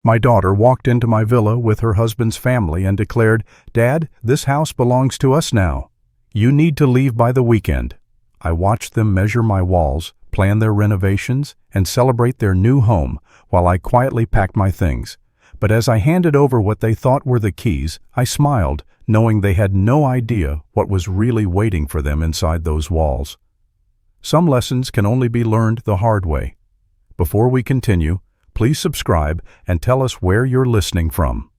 My daughter walked into my villa with her husband's family and declared, "Dad, this house belongs to us now. You need to leave by the weekend." I watched them measure my walls, plan their renovations, and celebrate their new home while I quietly packed my things. But as I handed over what they thought were the keys, I smiled, knowing they had no idea what was really waiting for them inside those walls. Some lessons can only be learned the hard way. Before we continue, please subscribe and tell us where you're listening from.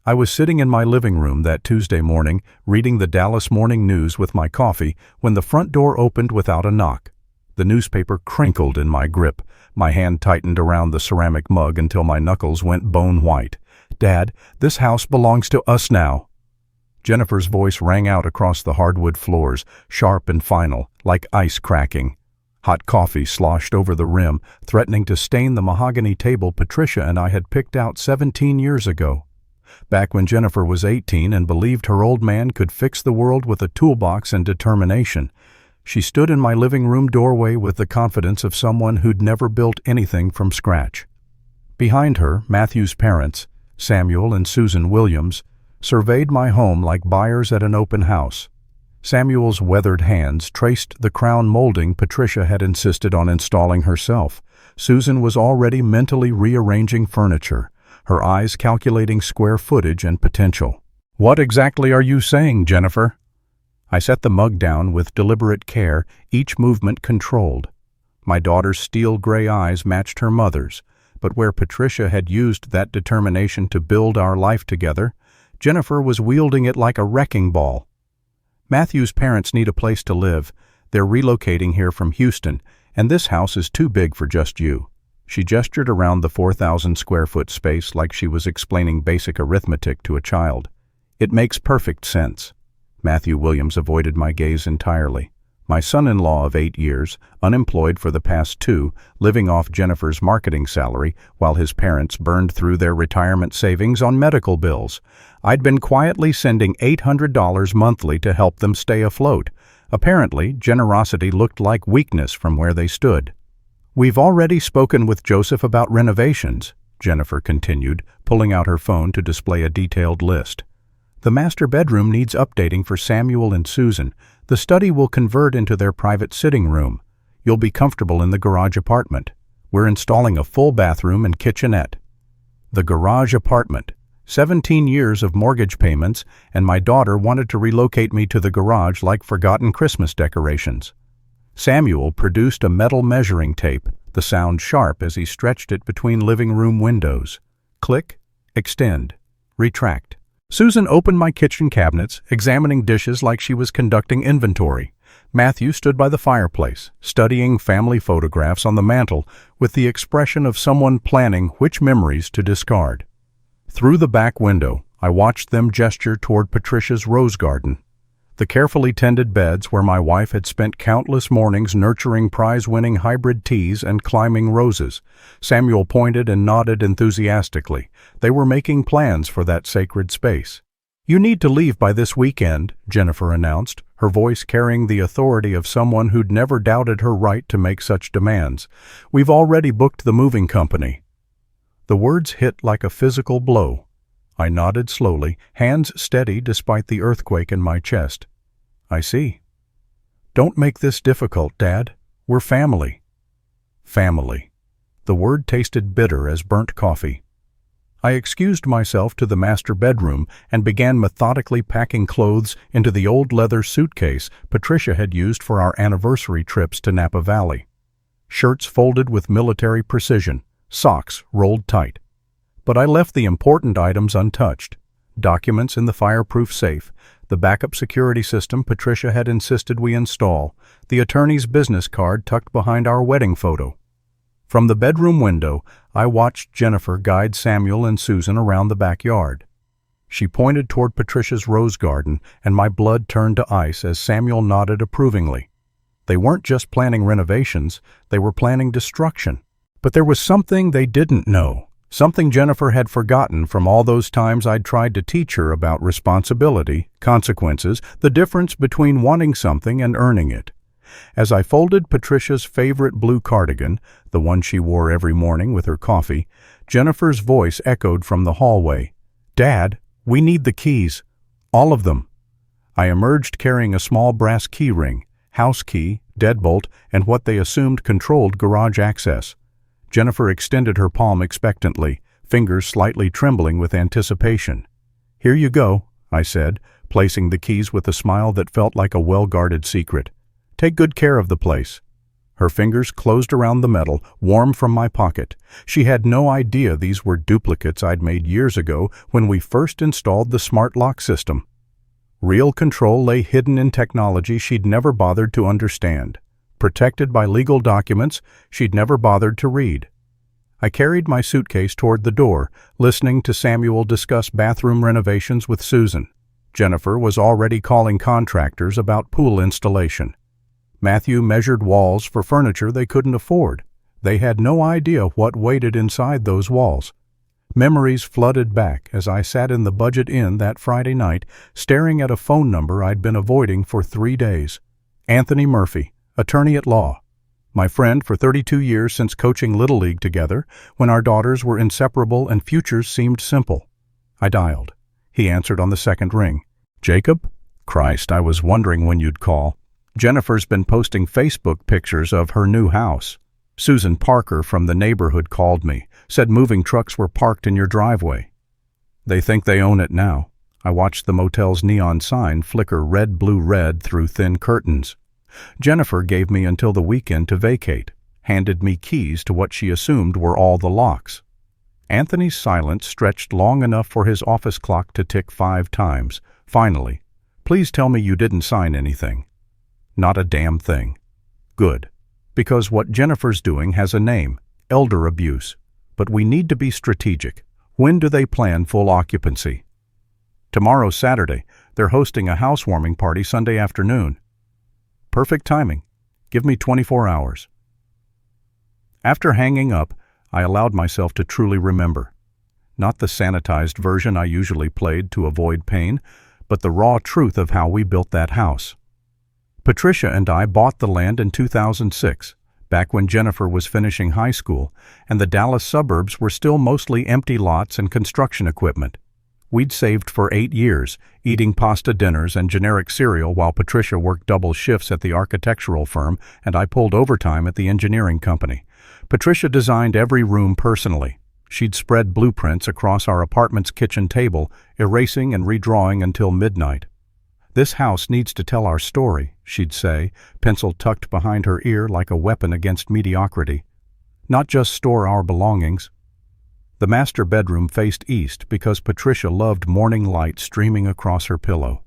I was sitting in my living room that Tuesday morning, reading the Dallas Morning News with my coffee, when the front door opened without a knock. The newspaper crinkled in my grip. My hand tightened around the ceramic mug until my knuckles went bone white. "Dad, this house belongs to us now." Jennifer's voice rang out across the hardwood floors, sharp and final, like ice cracking. Hot coffee sloshed over the rim, threatening to stain the mahogany table Patricia and I had picked out 17 years ago. Back when Jennifer was 18 and believed her old man could fix the world with a toolbox and determination, she stood in my living room doorway with the confidence of someone who'd never built anything from scratch. Behind her, Matthew's parents, Samuel and Susan Williams, surveyed my home like buyers at an open house. Samuel's weathered hands traced the crown molding Patricia had insisted on installing herself. Susan was already mentally rearranging furniture, her eyes calculating square footage and potential. "What exactly are you saying, Jennifer?" I set the mug down with deliberate care, each movement controlled. My daughter's steel-gray eyes matched her mother's, but where Patricia had used that determination to build our life together, Jennifer was wielding it like a wrecking ball. "Matthew's parents need a place to live. They're relocating here from Houston, and this house is too big for just you." She gestured around the 4,000-square-foot space like she was explaining basic arithmetic to a child. "It makes perfect sense." Matthew Williams avoided my gaze entirely. My son-in-law of 8 years, unemployed for the past 2, living off Jennifer's marketing salary while his parents burned through their retirement savings on medical bills. I'd been quietly sending $800 monthly to help them stay afloat. Apparently, generosity looked like weakness from where they stood. "We've already spoken with Joseph about renovations," Jennifer continued, pulling out her phone to display a detailed list. "The master bedroom needs updating for Samuel and Susan. The study will convert into their private sitting room. You'll be comfortable in the garage apartment. We're installing a full bathroom and kitchenette." The garage apartment. 17 years of mortgage payments, and my daughter wanted to relocate me to the garage like forgotten Christmas decorations. Samuel produced a metal measuring tape, the sound sharp as he stretched it between living room windows. Click, extend, retract. Susan opened my kitchen cabinets, examining dishes like she was conducting inventory. Matthew stood by the fireplace, studying family photographs on the mantel with the expression of someone planning which memories to discard. Through the back window, I watched them gesture toward Patricia's rose garden. The carefully tended beds where my wife had spent countless mornings nurturing prize-winning hybrid teas and climbing roses. Samuel pointed and nodded enthusiastically. They were making plans for that sacred space. "You need to leave by this weekend," Jennifer announced, her voice carrying the authority of someone who'd never doubted her right to make such demands. "We've already booked the moving company." The words hit like a physical blow. I nodded slowly, hands steady despite the earthquake in my chest. "I see." "Don't make this difficult, Dad. We're family." Family. The word tasted bitter as burnt coffee. I excused myself to the master bedroom and began methodically packing clothes into the old leather suitcase Patricia had used for our anniversary trips to Napa Valley. Shirts folded with military precision, socks rolled tight. But I left the important items untouched. Documents in the fireproof safe, the backup security system Patricia had insisted we install, the attorney's business card tucked behind our wedding photo. From the bedroom window, I watched Jennifer guide Samuel and Susan around the backyard. She pointed toward Patricia's rose garden, and my blood turned to ice as Samuel nodded approvingly. They weren't just planning renovations, they were planning destruction. But there was something they didn't know. Something Jennifer had forgotten from all those times I'd tried to teach her about responsibility, consequences, the difference between wanting something and earning it. As I folded Patricia's favorite blue cardigan, the one she wore every morning with her coffee, Jennifer's voice echoed from the hallway. "Dad, we need the keys. All of them." I emerged carrying a small brass key ring, house key, deadbolt, and what they assumed controlled garage access. Jennifer extended her palm expectantly, fingers slightly trembling with anticipation. "Here you go," I said, placing the keys with a smile that felt like a well-guarded secret. "Take good care of the place." Her fingers closed around the metal, warm from my pocket. She had no idea these were duplicates I'd made years ago when we first installed the smart lock system. Real control lay hidden in technology she'd never bothered to understand, protected by legal documents she'd never bothered to read. I carried my suitcase toward the door, listening to Samuel discuss bathroom renovations with Susan. Jennifer was already calling contractors about pool installation. Matthew measured walls for furniture they couldn't afford. They had no idea what waited inside those walls. Memories flooded back as I sat in the Budget Inn that Friday night, staring at a phone number I'd been avoiding for 3 days. Anthony Murphy, attorney at law. My friend for 32 years since coaching Little League together, when our daughters were inseparable and futures seemed simple. I dialed. He answered on the second ring. "Jacob? Christ, I was wondering when you'd call. Jennifer's been posting Facebook pictures of her new house. Susan Parker from the neighborhood called me, said moving trucks were parked in your driveway. They think they own it now." I watched the motel's neon sign flicker red-blue-red through thin curtains. Jennifer gave me until the weekend to vacate, handed me keys to what she assumed were all the locks. Anthony's silence stretched long enough for his office clock to tick 5 times. Finally, "Please tell me you didn't sign anything." "Not a damn thing." "Good. Because what Jennifer's doing has a name, elder abuse. But we need to be strategic. When do they plan full occupancy?" "Tomorrow's Saturday. They're hosting a housewarming party Sunday afternoon." "Perfect timing. Give me 24 hours. After hanging up, I allowed myself to truly remember. Not the sanitized version I usually played to avoid pain, but the raw truth of how we built that house. Patricia and I bought the land in 2006, back when Jennifer was finishing high school, and the Dallas suburbs were still mostly empty lots and construction equipment. We'd saved for 8 years, eating pasta dinners and generic cereal while Patricia worked double shifts at the architectural firm and I pulled overtime at the engineering company. Patricia designed every room personally. She'd spread blueprints across our apartment's kitchen table, erasing and redrawing until midnight. "This house needs to tell our story," she'd say, pencil tucked behind her ear like a weapon against mediocrity. "Not just store our belongings." The master bedroom faced east because Patricia loved morning light streaming across her pillow.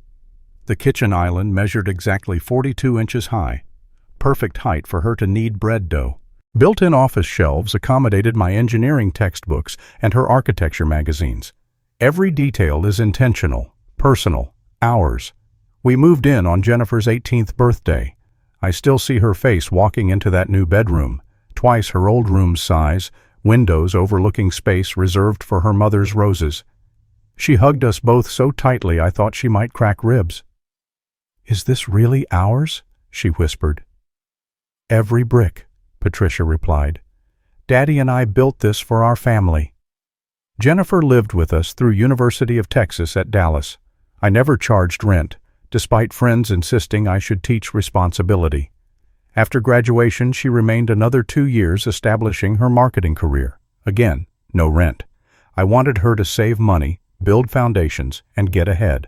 The kitchen island measured exactly 42 inches high, perfect height for her to knead bread dough. Built-in office shelves accommodated my engineering textbooks and her architecture magazines. Every detail is intentional, personal, ours. We moved in on Jennifer's 18th birthday. I still see her face walking into that new bedroom, twice her old room's size, windows overlooking space reserved for her mother's roses. She hugged us both so tightly I thought she might crack ribs. "Is this really ours?" she whispered. "Every brick," Patricia replied. "Daddy and I built this for our family." Jennifer lived with us through University of Texas at Dallas. I never charged rent, despite friends insisting I should teach responsibility. After graduation, she remained another 2 years establishing her marketing career. Again, no rent. I wanted her to save money, build foundations, and get ahead.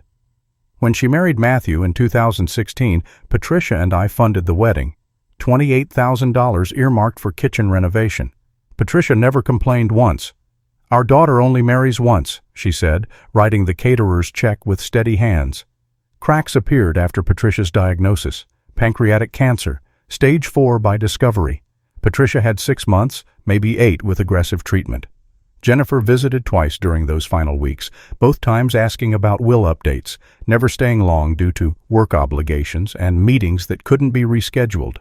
When she married Matthew in 2016, Patricia and I funded the wedding. $28,000 earmarked for kitchen renovation. Patricia never complained once. "Our daughter only marries once," she said, writing the caterer's check with steady hands. Cracks appeared after Patricia's diagnosis: pancreatic cancer, stage 4 by discovery. Patricia had 6 months, maybe 8 with aggressive treatment. Jennifer visited twice during those final weeks, both times asking about will updates, never staying long due to work obligations and meetings that couldn't be rescheduled.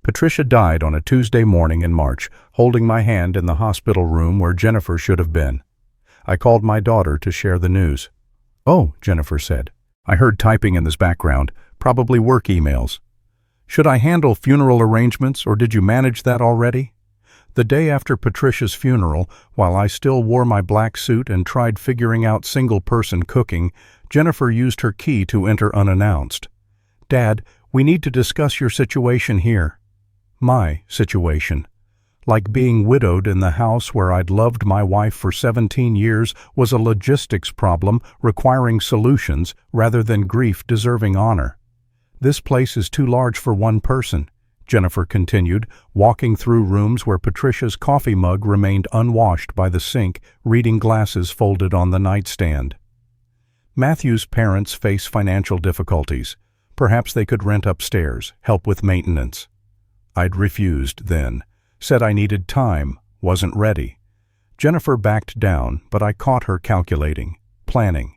Patricia died on a Tuesday morning in March, holding my hand in the hospital room where Jennifer should have been. I called my daughter to share the news. "Oh," Jennifer said. I heard typing in the background, probably work emails. "Should I handle funeral arrangements or did you manage that already?" The day after Patricia's funeral, while I still wore my black suit and tried figuring out single-person cooking, Jennifer used her key to enter unannounced. "Dad, we need to discuss your situation here." My situation. Like being widowed in the house where I'd loved my wife for 17 years was a logistics problem requiring solutions rather than grief deserving honor. "This place is too large for one person," Jennifer continued, walking through rooms where Patricia's coffee mug remained unwashed by the sink, reading glasses folded on the nightstand. "Matthew's parents face financial difficulties. Perhaps they could rent upstairs, help with maintenance." I'd refused then, said I needed time, wasn't ready. Jennifer backed down, but I caught her calculating, planning.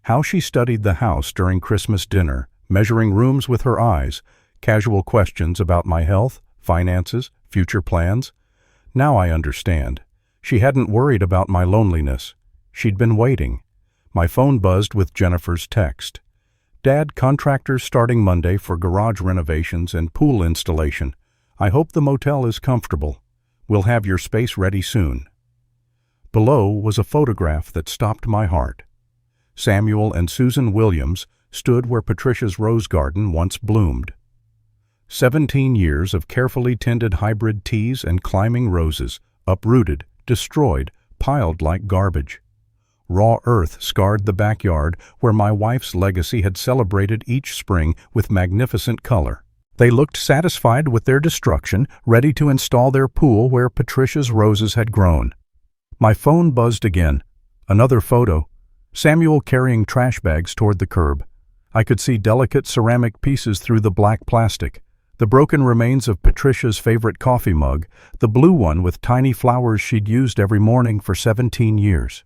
How she studied the house during Christmas dinner, measuring rooms with her eyes, casual questions about my health, finances, future plans. Now I understand. She hadn't worried about my loneliness. She'd been waiting. My phone buzzed with Jennifer's text. "Dad, contractors starting Monday for garage renovations and pool installation. I hope the motel is comfortable. We'll have your space ready soon." Below was a photograph that stopped my heart. Samuel and Susan Williams stood where Patricia's rose garden once bloomed. 17 years of carefully tended hybrid teas and climbing roses, uprooted, destroyed, piled like garbage. Raw earth scarred the backyard where my wife's legacy had celebrated each spring with magnificent color. They looked satisfied with their destruction, ready to install their pool where Patricia's roses had grown. My phone buzzed again. Another photo. Samuel carrying trash bags toward the curb. I could see delicate ceramic pieces through the black plastic. The broken remains of Patricia's favorite coffee mug, the blue one with tiny flowers she'd used every morning for 17 years.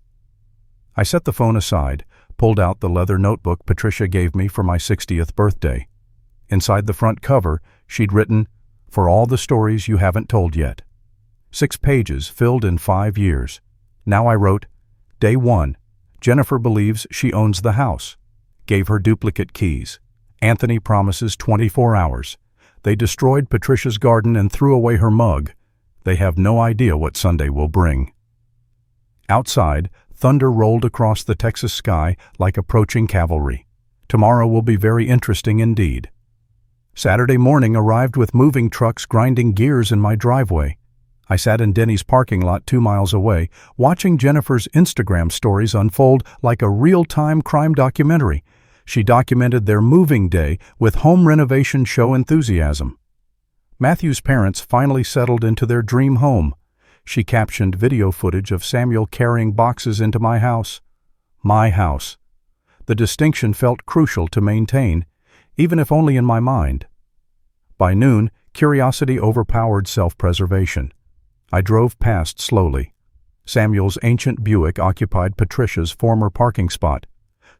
I set the phone aside, pulled out the leather notebook Patricia gave me for my 60th birthday. Inside the front cover, she'd written, "For all the stories you haven't told yet." 6 pages filled in 5 years. Now I wrote, "Day 1. Jennifer believes she owns the house. Gave her duplicate keys. Anthony promises 24 hours. They destroyed Patricia's garden and threw away her mug. They have no idea what Sunday will bring." Outside, thunder rolled across the Texas sky like approaching cavalry. Tomorrow will be very interesting indeed. Saturday morning arrived with moving trucks grinding gears in my driveway. I sat in Denny's parking lot 2 miles away, watching Jennifer's Instagram stories unfold like a real-time crime documentary. She documented their moving day with home renovation show enthusiasm. Matthew's parents finally settled into their dream home. She captioned video footage of Samuel carrying boxes into my house. My house. The distinction felt crucial to maintain, even if only in my mind. By noon, curiosity overpowered self-preservation. I drove past slowly. Samuel's ancient Buick occupied Patricia's former parking spot.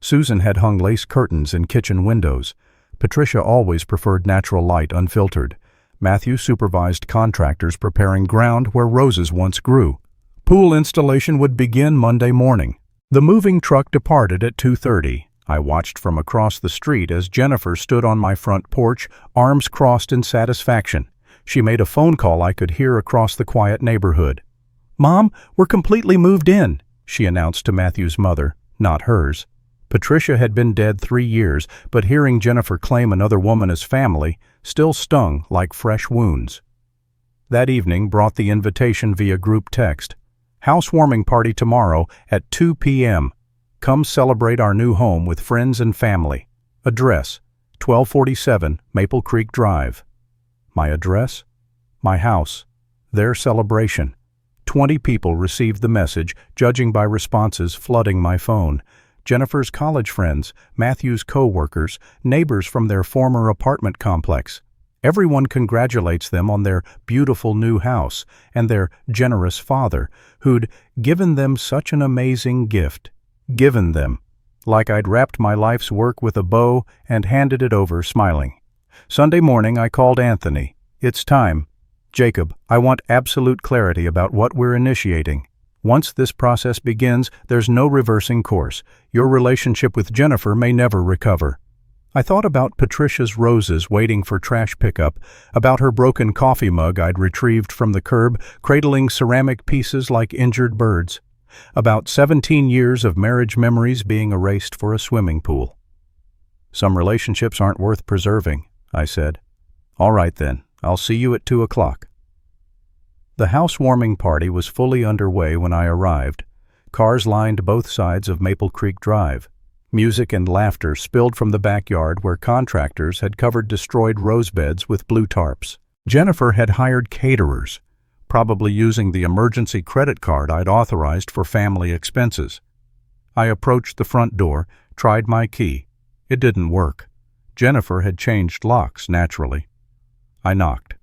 Susan had hung lace curtains in kitchen windows. Patricia always preferred natural light unfiltered. Matthew supervised contractors preparing ground where roses once grew. Pool installation would begin Monday morning. The moving truck departed at 2:30. I watched from across the street as Jennifer stood on my front porch, arms crossed in satisfaction. She made a phone call I could hear across the quiet neighborhood. "Mom, we're completely moved in," she announced to Matthew's mother, not hers. Patricia had been dead 3 years, but hearing Jennifer claim another woman as family still stung like fresh wounds. That evening brought the invitation via group text. "Housewarming party tomorrow at 2 p.m. Come celebrate our new home with friends and family. Address, 1247 Maple Creek Drive." My address? My house. Their celebration. 20 people received the message, judging by responses flooding my phone. Jennifer's college friends, Matthew's co-workers, neighbors from their former apartment complex. Everyone congratulates them on their beautiful new house and their generous father, who'd given them such an amazing gift. Given them. Like I'd wrapped my life's work with a bow and handed it over smiling. Sunday morning I called Anthony. "It's time. Jacob, I want absolute clarity about what we're initiating. Once this process begins, there's no reversing course. Your relationship with Jennifer may never recover." I thought about Patricia's roses waiting for trash pickup, about her broken coffee mug I'd retrieved from the curb, cradling ceramic pieces like injured birds, about 17 years of marriage memories being erased for a swimming pool. "Some relationships aren't worth preserving," I said. "All right then, I'll see you at 2 o'clock. The housewarming party was fully underway when I arrived. Cars lined both sides of Maple Creek Drive. Music and laughter spilled from the backyard where contractors had covered destroyed rose beds with blue tarps. Jennifer had hired caterers, probably using the emergency credit card I'd authorized for family expenses. I approached the front door, tried my key. It didn't work. Jennifer had changed locks, naturally. I knocked.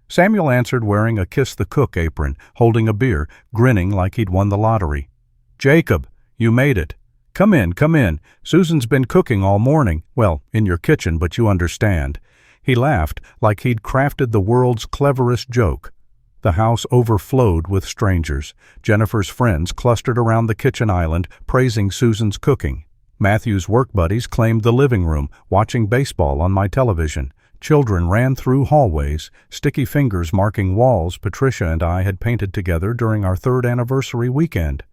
Samuel answered wearing a Kiss the Cook apron, holding a beer, grinning like he'd won the lottery. "Jacob, you made it. Come in, come in. Susan's been cooking all morning. Well, in your kitchen, but you understand." He laughed like he'd crafted the world's cleverest joke. The house overflowed with strangers. Jennifer's friends clustered around the kitchen island, praising Susan's cooking. Matthew's work buddies claimed the living room, watching baseball on my television. Children ran through hallways, sticky fingers marking walls Patricia and I had painted together during our 3rd anniversary weekend.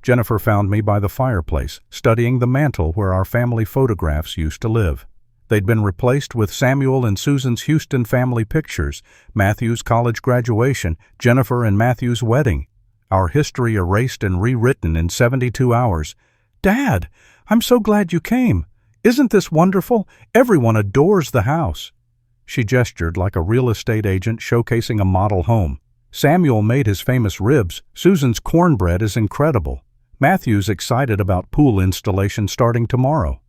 Jennifer found me by the fireplace, studying the mantel where our family photographs used to live. They'd been replaced with Samuel and Susan's Houston family pictures, Matthew's college graduation, Jennifer and Matthew's wedding. Our history erased and rewritten in 72 hours. "Dad, I'm so glad you came. Isn't this wonderful? Everyone adores the house." She gestured like a real estate agent showcasing a model home. "Samuel made his famous ribs. Susan's cornbread is incredible. Matthew's excited about pool installation starting tomorrow."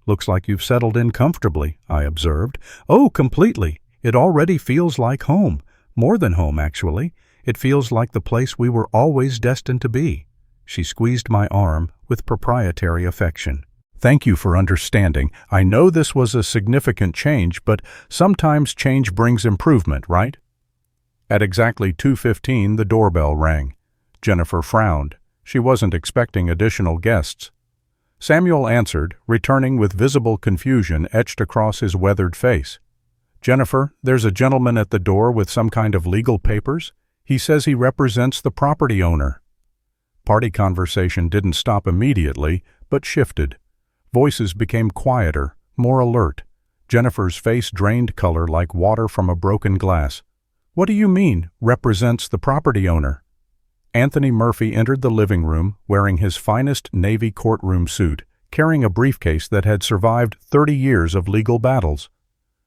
"Looks like you've settled in comfortably," I observed. "Oh, completely. It already feels like home. More than home, actually. It feels like the place we were always destined to be." She squeezed my arm with proprietary affection. "Thank you for understanding. I know this was a significant change, but sometimes change brings improvement, right?" At exactly 2:15, the doorbell rang. Jennifer frowned. She wasn't expecting additional guests. Samuel answered, returning with visible confusion etched across his weathered face. "Jennifer, there's a gentleman at the door with some kind of legal papers. He says he represents the property owner." Party conversation didn't stop immediately, but shifted. Voices became quieter, more alert. Jennifer's face drained color like water from a broken glass. "What do you mean, represents the property owner?" Anthony Murphy entered the living room wearing his finest Navy courtroom suit, carrying a briefcase that had survived 30 years of legal battles.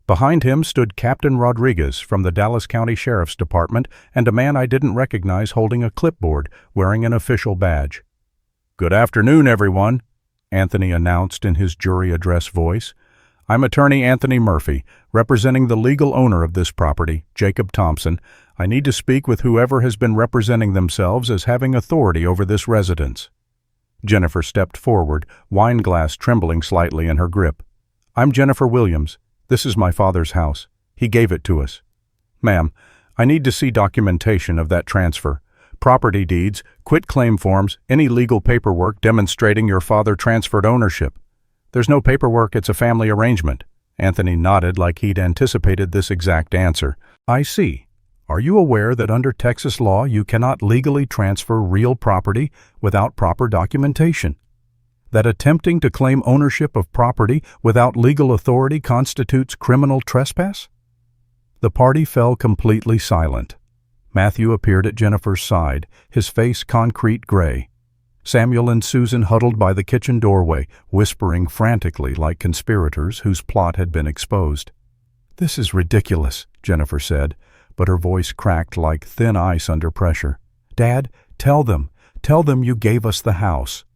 Behind him stood Captain Rodriguez from the Dallas County Sheriff's Department and a man I didn't recognize holding a clipboard, wearing an official badge. "Good afternoon, everyone," Anthony announced in his jury address voice. "I'm attorney Anthony Murphy, representing the legal owner of this property, Jacob Thompson. I need to speak with whoever has been representing themselves as having authority over this residence." Jennifer stepped forward, wine glass trembling slightly in her grip. "I'm Jennifer Williams. This is my father's house. He gave it to us." "Ma'am, I need to see documentation of that transfer. Property deeds, quitclaim forms, any legal paperwork demonstrating your father transferred ownership." "There's no paperwork, it's a family arrangement." Anthony nodded like he'd anticipated this exact answer. "I see. Are you aware that under Texas law you cannot legally transfer real property without proper documentation? That attempting to claim ownership of property without legal authority constitutes criminal trespass?" The party fell completely silent. Matthew appeared at Jennifer's side, his face concrete gray. Samuel and Susan huddled by the kitchen doorway, whispering frantically like conspirators whose plot had been exposed. "This is ridiculous," Jennifer said, but her voice cracked like thin ice under pressure. "Dad, tell them you gave us the house."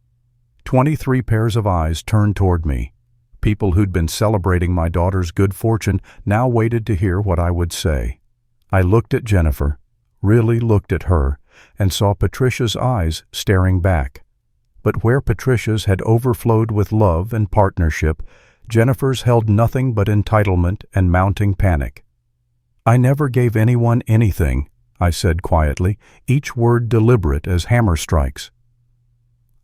23 pairs of eyes turned toward me. People who'd been celebrating my daughter's good fortune now waited to hear what I would say. I looked at Jennifer, really looked at her, and saw Patricia's eyes staring back. But where Patricia's had overflowed with love and partnership, Jennifer's held nothing but entitlement and mounting panic. "I never gave anyone anything," I said quietly, each word deliberate as hammer strikes.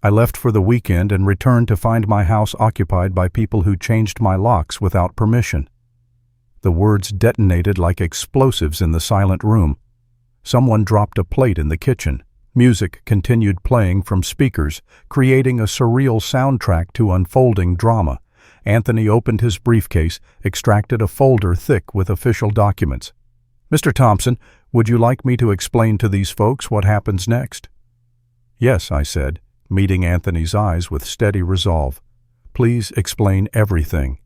I left for the weekend and returned to find my house occupied by people who changed my locks without permission. The words detonated like explosives in the silent room. Someone dropped a plate in the kitchen. Music continued playing from speakers, creating a surreal soundtrack to unfolding drama. Anthony opened his briefcase, extracted a folder thick with official documents. "Mr. Thompson, would you like me to explain to these folks what happens next?" "Yes," I said, meeting Anthony's eyes with steady resolve. "Please explain everything."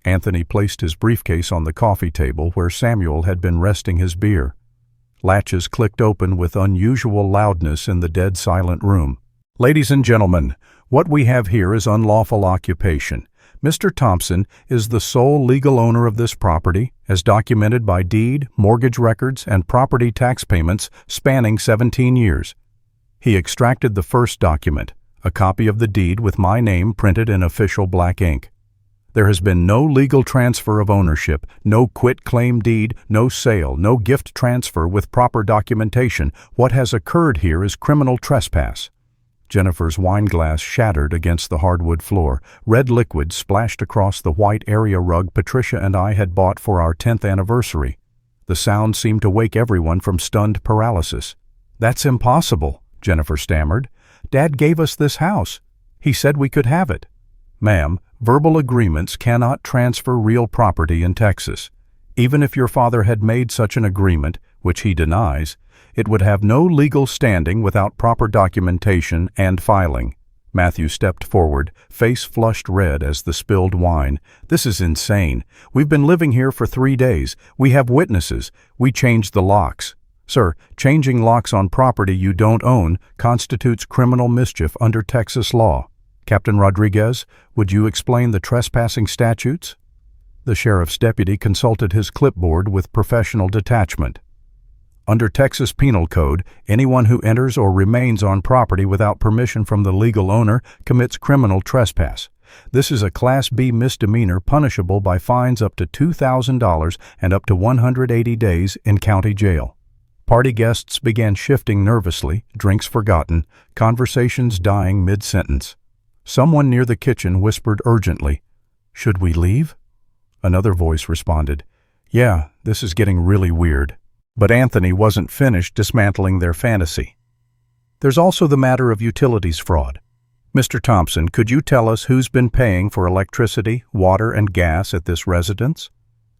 Anthony placed his briefcase on the coffee table where Samuel had been resting his beer. Latches clicked open with unusual loudness in the dead silent room. "Ladies and gentlemen, what we have here is unlawful occupation. Mr. Thompson is the sole legal owner of this property, as documented by deed, mortgage records, and property tax payments spanning 17 years. He extracted the first document, a copy of the deed with my name printed in official black ink. There has been no legal transfer of ownership, no quit-claim deed, no sale, no gift transfer with proper documentation. What has occurred here is criminal trespass." Jennifer's wineglass shattered against the hardwood floor. Red liquid splashed across the white area rug Patricia and I had bought for our 10th anniversary. The sound seemed to wake everyone from stunned paralysis. "That's impossible," Jennifer stammered. "Dad gave us this house. He said we could have it." "Ma'am, verbal agreements cannot transfer real property in Texas. Even if your father had made such an agreement, which he denies, it would have no legal standing without proper documentation and filing." Matthew stepped forward, face flushed red as the spilled wine. "This is insane. We've been living here for 3 days. We have witnesses. We changed the locks." "Sir, changing locks on property you don't own constitutes criminal mischief under Texas law. Captain Rodriguez, would you explain the trespassing statutes?" The sheriff's deputy consulted his clipboard with professional detachment. "Under Texas Penal Code, anyone who enters or remains on property without permission from the legal owner commits criminal trespass. This is a Class B misdemeanor punishable by fines up to $2,000 and up to 180 days in county jail." Party guests began shifting nervously, drinks forgotten, conversations dying mid-sentence. Someone near the kitchen whispered urgently, "Should we leave?" Another voice responded, "Yeah, this is getting really weird." But Anthony wasn't finished dismantling their fantasy. "There's also the matter of utilities fraud. Mr. Thompson, could you tell us who's been paying for electricity, water, and gas at this residence?"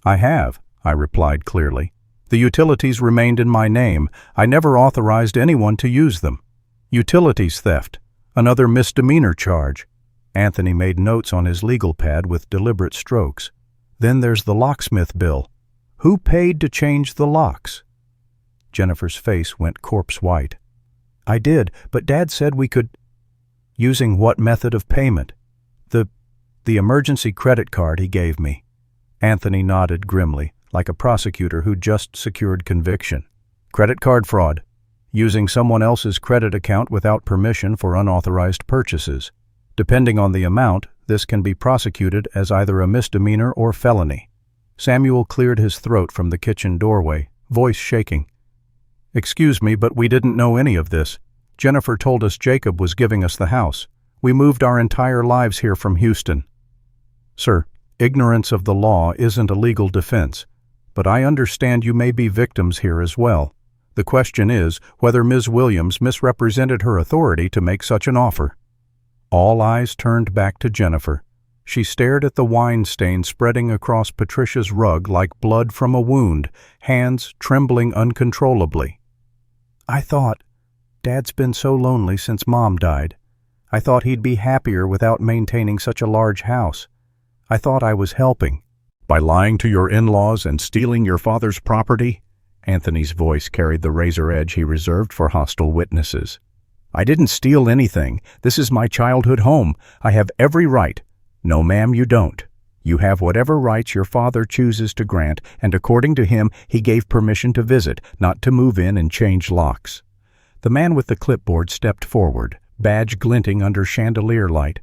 "I have," I replied clearly. "The utilities remained in my name. I never authorized anyone to use them." "Utilities theft. Another misdemeanor charge." Anthony made notes on his legal pad with deliberate strokes. "Then there's the locksmith bill. Who paid to change the locks?" Jennifer's face went corpse white. "I did, but Dad said we could—" "Using what method of payment?" The emergency credit card he gave me." Anthony nodded grimly, like a prosecutor who'd just secured conviction. "Credit card fraud. Using someone else's credit account without permission for unauthorized purchases. Depending on the amount, this can be prosecuted as either a misdemeanor or felony." Samuel cleared his throat from the kitchen doorway, voice shaking. "Excuse me, but we didn't know any of this. Jennifer told us Jacob was giving us the house. We moved our entire lives here from Houston." "Sir, ignorance of the law isn't a legal defense, but I understand you may be victims here as well. The question is whether Ms. Williams misrepresented her authority to make such an offer." All eyes turned back to Jennifer. She stared at the wine stain spreading across Patricia's rug like blood from a wound, hands trembling uncontrollably. "I thought, Dad's been so lonely since Mom died. I thought he'd be happier without maintaining such a large house. I thought I was helping." "By lying to your in-laws and stealing your father's property?" Anthony's voice carried the razor edge he reserved for hostile witnesses. "I didn't steal anything. This is my childhood home. I have every right." "No, ma'am, you don't. You have whatever rights your father chooses to grant, and according to him, he gave permission to visit, not to move in and change locks." The man with the clipboard stepped forward, badge glinting under chandelier light.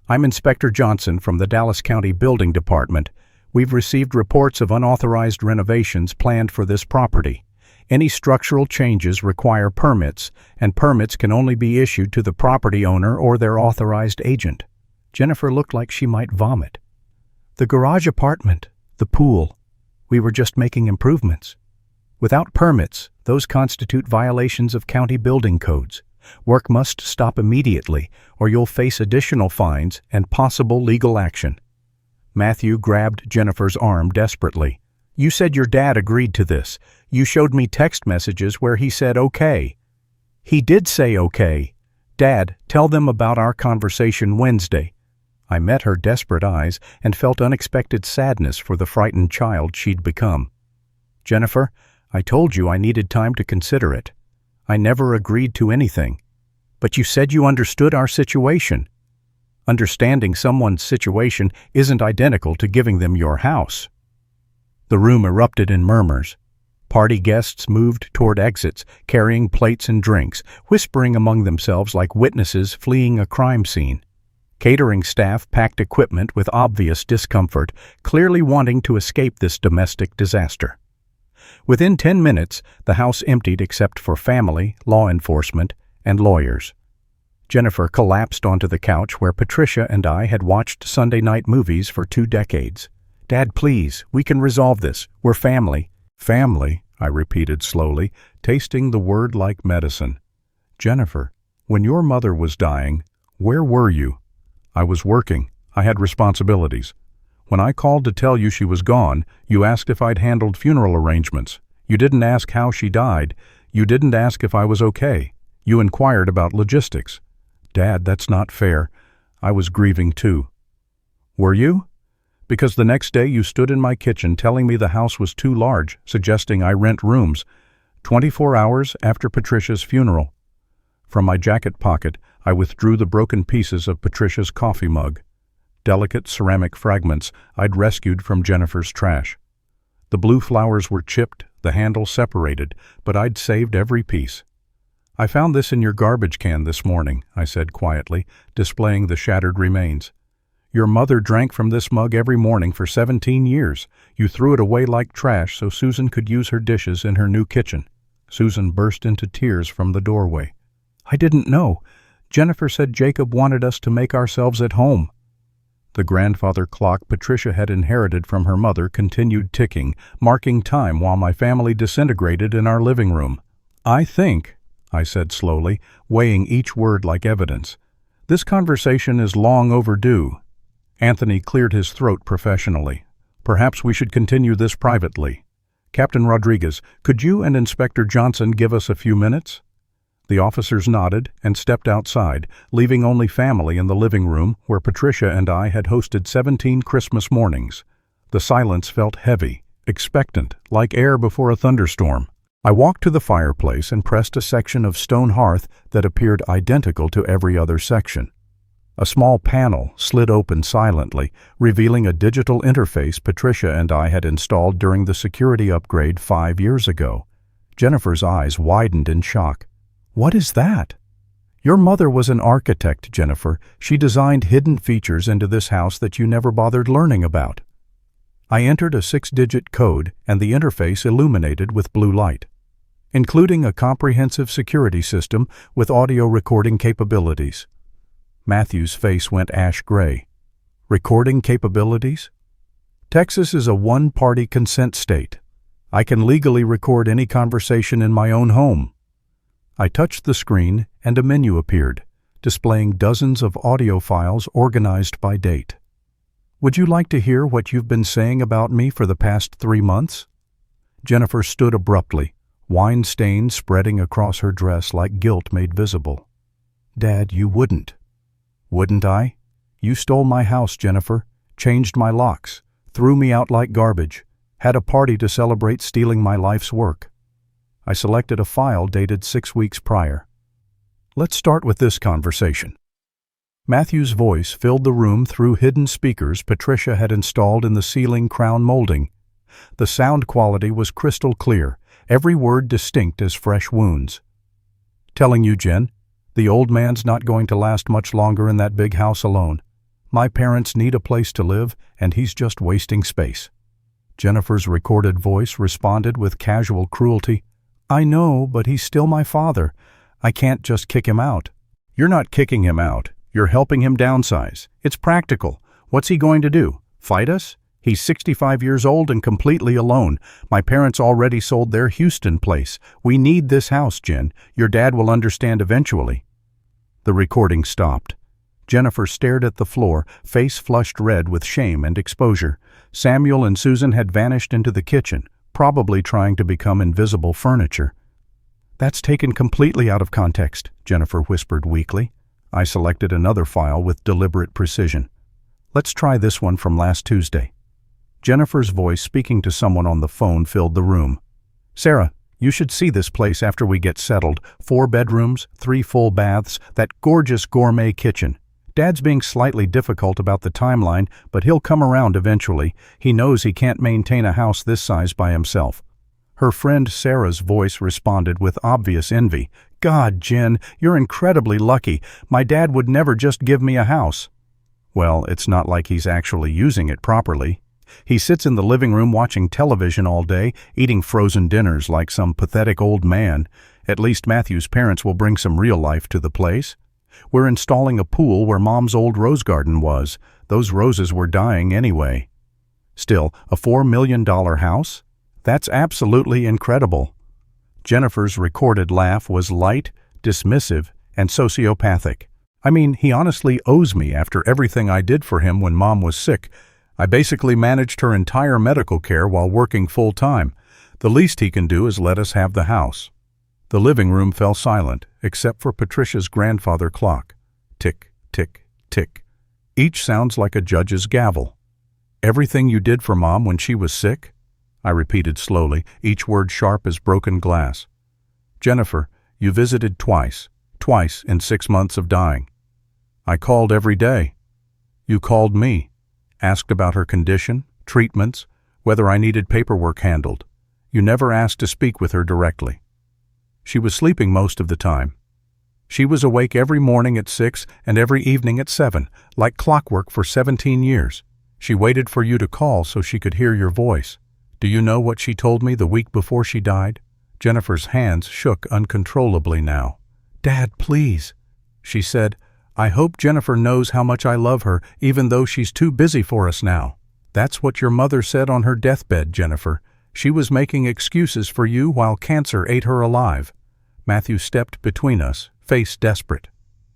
"I'm Inspector Johnson from the Dallas County Building Department. We've received reports of unauthorized renovations planned for this property. Any structural changes require permits, and permits can only be issued to the property owner or their authorized agent. Jennifer looked like she might vomit. The garage apartment, the pool. We were just making improvements. Without permits, those constitute violations of county building codes. Work must stop immediately, or you'll face additional fines and possible legal action. Matthew grabbed Jennifer's arm desperately. You said your dad agreed to this. You showed me text messages where he said okay. He did say okay. Dad, tell them about our conversation Wednesday. I met her desperate eyes and felt unexpected sadness for the frightened child she'd become. Jennifer, I told you I needed time to consider it. I never agreed to anything. But you said you understood our situation. Understanding someone's situation isn't identical to giving them your house. The room erupted in murmurs. Party guests moved toward exits, carrying plates and drinks, whispering among themselves like witnesses fleeing a crime scene. Catering staff packed equipment with obvious discomfort, clearly wanting to escape this domestic disaster. Within 10 minutes, the house emptied except for family, law enforcement, and lawyers. Jennifer collapsed onto the couch where Patricia and I had watched Sunday night movies for 2 decades. Dad, please, we can resolve this. We're family. Family, I repeated slowly, tasting the word like medicine. Jennifer, when your mother was dying, where were you? I was working. I had responsibilities. When I called to tell you she was gone, you asked if I'd handled funeral arrangements. You didn't ask how she died. You didn't ask if I was okay. You inquired about logistics. Dad, that's not fair. I was grieving too. Were you? Because the next day you stood in my kitchen telling me the house was too large, suggesting I rent rooms, 24 hours after Patricia's funeral. From my jacket pocket, I withdrew the broken pieces of Patricia's coffee mug, delicate ceramic fragments I'd rescued from Jennifer's trash. The blue flowers were chipped, the handle separated, but I'd saved every piece. I found this in your garbage can this morning, I said quietly, displaying the shattered remains. Your mother drank from this mug every morning for 17 years. You threw it away like trash so Susan could use her dishes in her new kitchen. Susan burst into tears from the doorway. I didn't know. Jennifer said Jacob wanted us to make ourselves at home. The grandfather clock Patricia had inherited from her mother continued ticking, marking time while my family disintegrated in our living room. I think, I said slowly, weighing each word like evidence, this conversation is long overdue. Anthony cleared his throat professionally. Perhaps we should continue this privately. Captain Rodriguez, could you and Inspector Johnson give us a few minutes? The officers nodded and stepped outside, leaving only family in the living room where Patricia and I had hosted 17 Christmas mornings. The silence felt heavy, expectant, like air before a thunderstorm. I walked to the fireplace and pressed a section of stone hearth that appeared identical to every other section. A small panel slid open silently, revealing a digital interface Patricia and I had installed during the security upgrade 5 years ago. Jennifer's eyes widened in shock. What is that? Your mother was an architect, Jennifer. She designed hidden features into this house that you never bothered learning about. I entered a 6-digit code and the interface illuminated with blue light, including a comprehensive security system with audio recording capabilities. Matthew's face went ash gray. Recording capabilities? Texas is a one-party consent state. I can legally record any conversation in my own home. I touched the screen and a menu appeared, displaying dozens of audio files organized by date. Would you like to hear what you've been saying about me for the past 3 months? Jennifer stood abruptly, wine stains spreading across her dress like guilt made visible. Dad, you wouldn't. Wouldn't I? You stole my house, Jennifer, changed my locks, threw me out like garbage, had a party to celebrate stealing my life's work. I selected a file dated 6 weeks prior. Let's start with this conversation. Matthew's voice filled the room through hidden speakers Patricia had installed in the ceiling crown molding. The sound quality was crystal clear, every word distinct as fresh wounds. Telling you, Jen, the old man's not going to last much longer in that big house alone. My parents need a place to live, and he's just wasting space. Jennifer's recorded voice responded with casual cruelty. I know, but he's still my father. I can't just kick him out. You're not kicking him out. You're helping him downsize. It's practical. What's he going to do? Fight us? He's 65 years old and completely alone. My parents already sold their Houston place. We need this house, Jen. Your dad will understand eventually. The recording stopped. Jennifer stared at the floor, face flushed red with shame and exposure. Samuel and Susan had vanished into the kitchen, probably trying to become invisible furniture. That's taken completely out of context, Jennifer whispered weakly. I selected another file with deliberate precision. Let's try this one from last Tuesday. Jennifer's voice speaking to someone on the phone filled the room. Sarah, you should see this place after we get settled. 4 bedrooms, 3 full baths, that gorgeous gourmet kitchen. Dad's being slightly difficult about the timeline, but he'll come around eventually. He knows he can't maintain a house this size by himself. Her friend Sarah's voice responded with obvious envy. God, Jen, you're incredibly lucky. My dad would never just give me a house. Well, it's not like he's actually using it properly. He sits in the living room watching television all day, eating frozen dinners like some pathetic old man. At least Matthew's parents will bring some real life to the place. We're installing a pool where Mom's old rose garden was. Those roses were dying anyway. Still, a $4 million house? That's absolutely incredible. Jennifer's recorded laugh was light, dismissive, and sociopathic. I mean, he honestly owes me after everything I did for him when Mom was sick. I basically managed her entire medical care while working full-time. The least he can do is let us have the house. The living room fell silent, except for Patricia's grandfather clock. Tick, tick, tick. Each sounds like a judge's gavel. Everything you did for Mom when she was sick? I repeated slowly, each word sharp as broken glass. Jennifer, you visited twice in 6 months of dying. I called every day. You called me. Asked about her condition, treatments, whether I needed paperwork handled. You never asked to speak with her directly. She was sleeping most of the time. She was awake every morning at 6 and every evening at 7, like clockwork for 17 years. She waited for you to call so she could hear your voice. Do you know what she told me the week before she died? Jennifer's hands shook uncontrollably now. Dad, please. She said, I hope Jennifer knows how much I love her, even though she's too busy for us now. That's what your mother said on her deathbed, Jennifer. She was making excuses for you while cancer ate her alive. Matthew stepped between us, face desperate.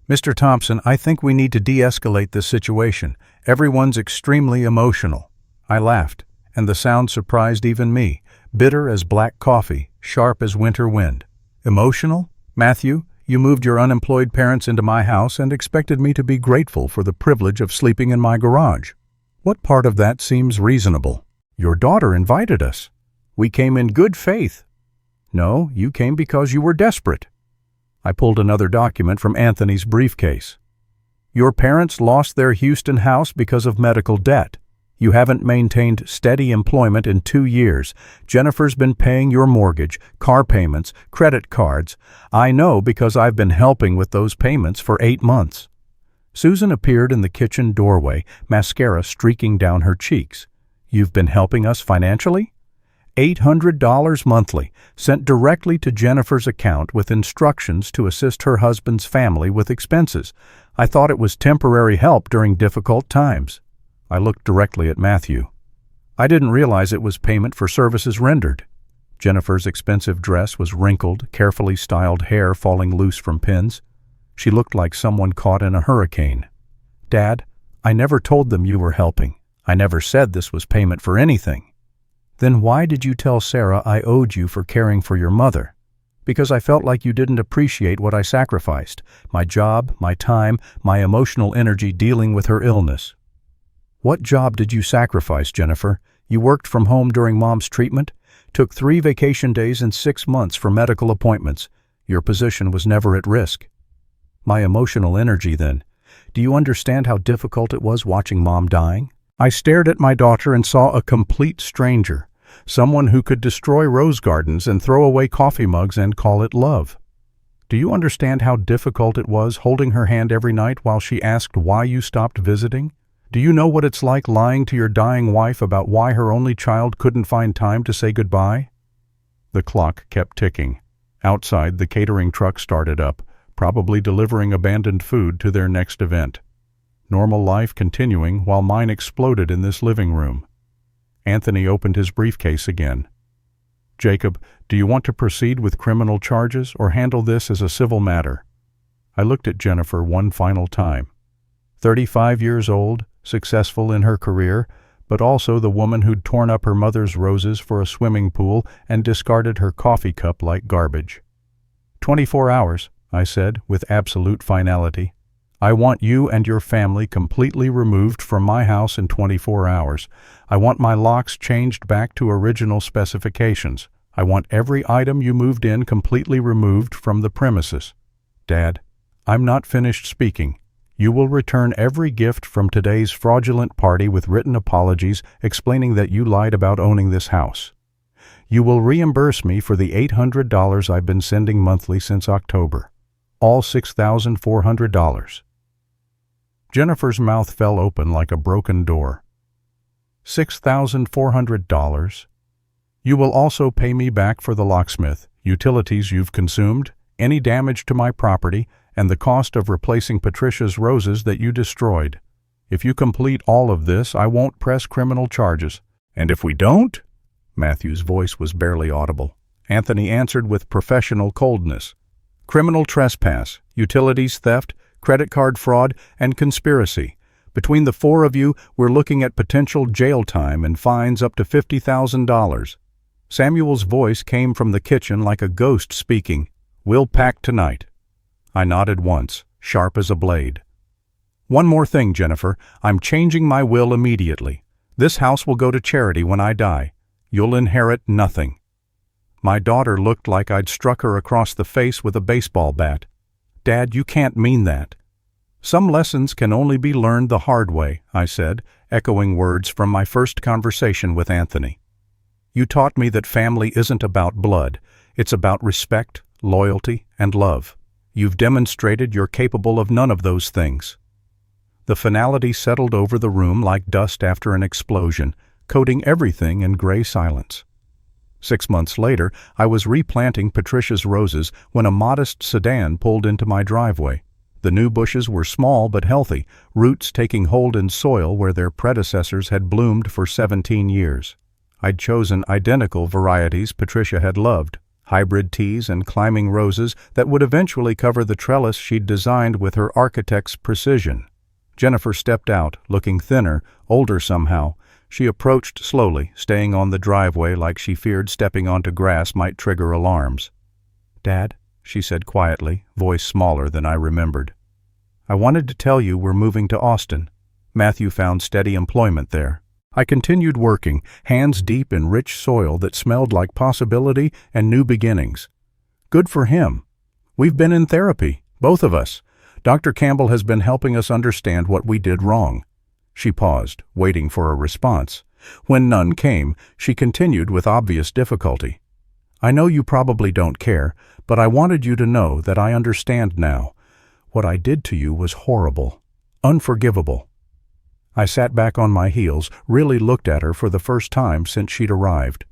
Mr. Thompson, I think we need to de-escalate this situation. Everyone's extremely emotional. I laughed, and the sound surprised even me, bitter as black coffee, sharp as winter wind. Emotional? Matthew, you moved your unemployed parents into my house and expected me to be grateful for the privilege of sleeping in my garage. What part of that seems reasonable? Your daughter invited us. We came in good faith. No, you came because you were desperate. I pulled another document from Anthony's briefcase. Your parents lost their Houston house because of medical debt. You haven't maintained steady employment in 2 years. Jennifer's been paying your mortgage, car payments, credit cards. I know because I've been helping with those payments for 8 months. Susan appeared in the kitchen doorway, mascara streaking down her cheeks. You've been helping us financially? $800 monthly, sent directly to Jennifer's account with instructions to assist her husband's family with expenses. I thought it was temporary help during difficult times. I looked directly at Matthew. I didn't realize it was payment for services rendered. Jennifer's expensive dress was wrinkled, carefully styled hair falling loose from pins. She looked like someone caught in a hurricane. Dad, I never told them you were helping. I never said this was payment for anything. Then why did you tell Sarah I owed you for caring for your mother? Because I felt like you didn't appreciate what I sacrificed. My job, my time, my emotional energy dealing with her illness. What job did you sacrifice, Jennifer? You worked from home during Mom's treatment? Took 3 vacation days in 6 months for medical appointments. Your position was never at risk. My emotional energy, then. Do you understand how difficult it was watching Mom dying? I stared at my daughter and saw a complete stranger, someone who could destroy rose gardens and throw away coffee mugs and call it love. Do you understand how difficult it was holding her hand every night while she asked why you stopped visiting? Do you know what it's like lying to your dying wife about why her only child couldn't find time to say goodbye? The clock kept ticking. Outside, the catering truck started up, probably delivering abandoned food to their next event. Normal life continuing while mine exploded in this living room. Anthony opened his briefcase again. "Jacob, do you want to proceed with criminal charges or handle this as a civil matter?" I looked at Jennifer one final time. 35 years old, successful in her career, but also the woman who'd torn up her mother's roses for a swimming pool and discarded her coffee cup like garbage. 24 hours, I said, with absolute finality. I want you and your family completely removed from my house in 24 hours. I want my locks changed back to original specifications. I want every item you moved in completely removed from the premises. Dad, I'm not finished speaking. You will return every gift from today's fraudulent party with written apologies explaining that you lied about owning this house. You will reimburse me for the $800 I've been sending monthly since October. All $6,400. Jennifer's mouth fell open like a broken door. $6,400? You will also pay me back for the locksmith, utilities you've consumed, any damage to my property, and the cost of replacing Patricia's roses that you destroyed. If you complete all of this, I won't press criminal charges. And if we don't? Matthew's voice was barely audible. Anthony answered with professional coldness. Criminal trespass, utilities theft, credit card fraud, and conspiracy. Between the four of you, we're looking at potential jail time and fines up to $50,000. Samuel's voice came from the kitchen like a ghost speaking. We'll pack tonight. I nodded once, sharp as a blade. One more thing, Jennifer. I'm changing my will immediately. This house will go to charity when I die. You'll inherit nothing. My daughter looked like I'd struck her across the face with a baseball bat. Dad, you can't mean that. Some lessons can only be learned the hard way, I said, echoing words from my first conversation with Anthony. You taught me that family isn't about blood. It's about respect, loyalty, and love. You've demonstrated you're capable of none of those things. The finality settled over the room like dust after an explosion, coating everything in gray silence. 6 months later, I was replanting Patricia's roses when a modest sedan pulled into my driveway. The new bushes were small but healthy, roots taking hold in soil where their predecessors had bloomed for 17 years. I'd chosen identical varieties Patricia had loved, hybrid teas and climbing roses that would eventually cover the trellis she'd designed with her architect's precision. Jennifer stepped out, looking thinner, older somehow. She approached slowly, staying on the driveway like she feared stepping onto grass might trigger alarms. Dad, she said quietly, voice smaller than I remembered. I wanted to tell you we're moving to Austin. Matthew found steady employment there. I continued working, hands deep in rich soil that smelled like possibility and new beginnings. Good for him. We've been in therapy, both of us. Dr. Campbell has been helping us understand what we did wrong. She paused, waiting for a response. When none came, she continued with obvious difficulty. I know you probably don't care, but I wanted you to know that I understand now. What I did to you was horrible, unforgivable. I sat back on my heels, really looked at her for the first time since she'd arrived.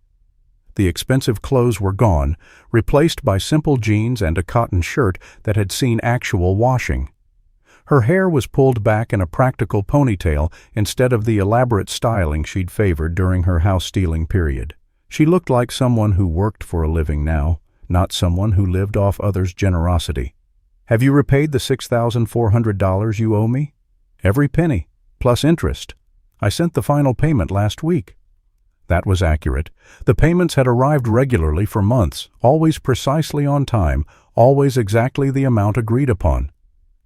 The expensive clothes were gone, replaced by simple jeans and a cotton shirt that had seen actual washing. Her hair was pulled back in a practical ponytail instead of the elaborate styling she'd favored during her house-stealing period. She looked like someone who worked for a living now, not someone who lived off others' generosity. Have you repaid the $6,400 you owe me? Every penny, plus interest. I sent the final payment last week. That was accurate. The payments had arrived regularly for months, always precisely on time, always exactly the amount agreed upon.